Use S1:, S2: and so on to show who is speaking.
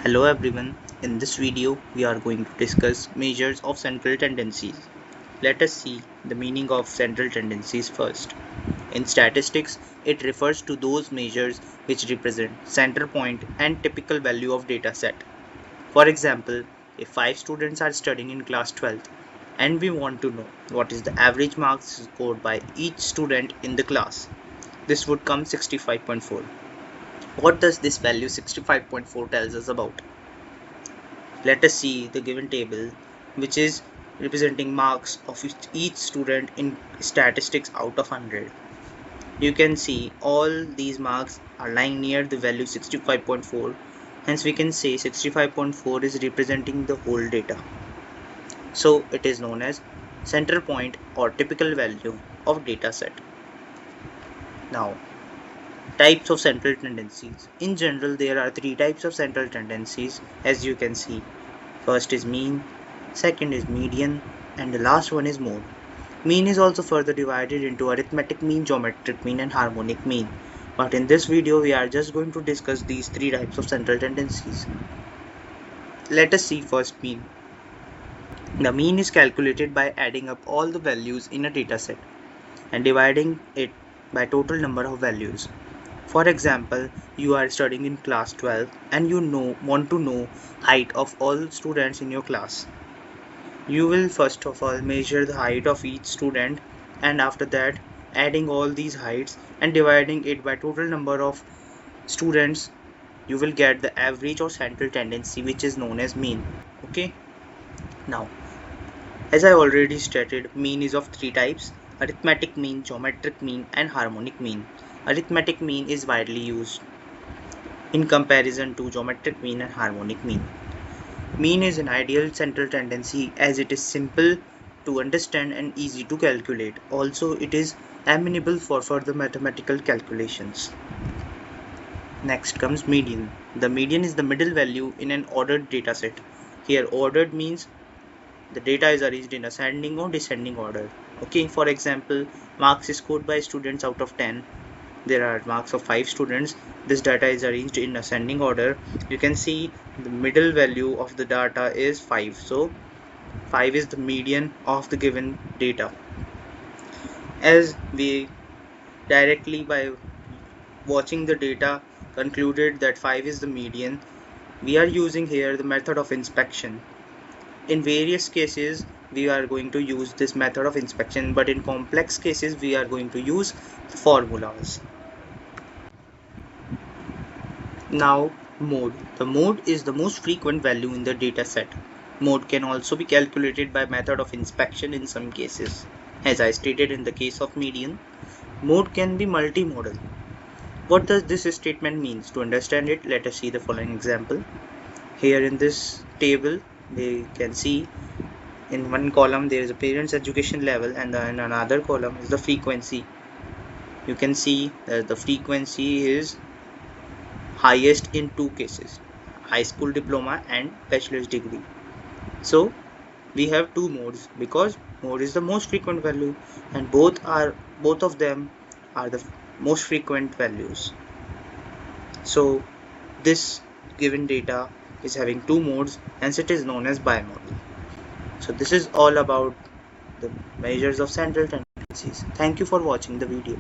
S1: Hello everyone, in this video we are going to discuss measures of central tendencies. Let us see the meaning of central tendencies first. In statistics, it refers to those measures which represent center point and typical value of data set. For example, if 5 students are studying in class 12th and we want to know what is the average marks scored by each student in the class, this would come 65.4. What does this value 65.4 tells us about? Let us see the given table, which is representing marks of each student in statistics out of 100. You can see all these marks are lying near the value 65.4. Hence we can say 65.4 is representing the whole data. So it is known as center point or typical value of data set. Now, types of central tendencies. In general, there are 3 types of central tendencies, as you can see. First is mean, second is median, and the last one is mode. Mean is also further divided into arithmetic mean, geometric mean, and harmonic mean. But in this video, we are just going to discuss these 3 types of central tendencies. Let us see first mean. The mean is calculated by adding up all the values in a dataset and dividing it by total number of values. For example, you are studying in class 12 and you want to know height of all students in your class. You will first of all measure the height of each student, and after that adding all these heights and dividing it by total number of students, you will get the average or central tendency, which is known as mean. Okay, now as I already stated, mean is of 3 types: arithmetic mean, geometric mean, and harmonic mean. Arithmetic mean is widely used in comparison to geometric mean and harmonic mean. Mean is an ideal central tendency as it is simple to understand and easy to calculate. Also, it is amenable for further mathematical calculations. Next comes median. The median is the middle value in an ordered dataset. Here, ordered means the data is arranged in ascending or descending order. Okay, for example, marks is scored by students out of 10. There are marks of 5 students. This data is arranged in ascending order. You can see the middle value of the data is 5. So 5 is the median of the given data. As we directly by watching the data concluded that 5 is the median, we are using here the method of inspection. In various cases we are going to use this method of inspection, but in complex cases we are going to use formulas. Now, mode. The mode is the most frequent value in the data set. Mode can also be calculated by method of inspection in some cases. As I stated in the case of median, mode can be multimodal. What does this statement means? To understand it, let us see the following example. Here in this table, we can see in one column there is a parent's education level, and in another column is the frequency. You can see that the frequency is highest in 2 cases: high school diploma and bachelor's degree. So we have 2 modes because mode is the most frequent value, and both of them are the most frequent values. So this given data is having 2 modes, hence it is known as bimodal. So this is all about the measures of central tendencies. Thank you for watching the video.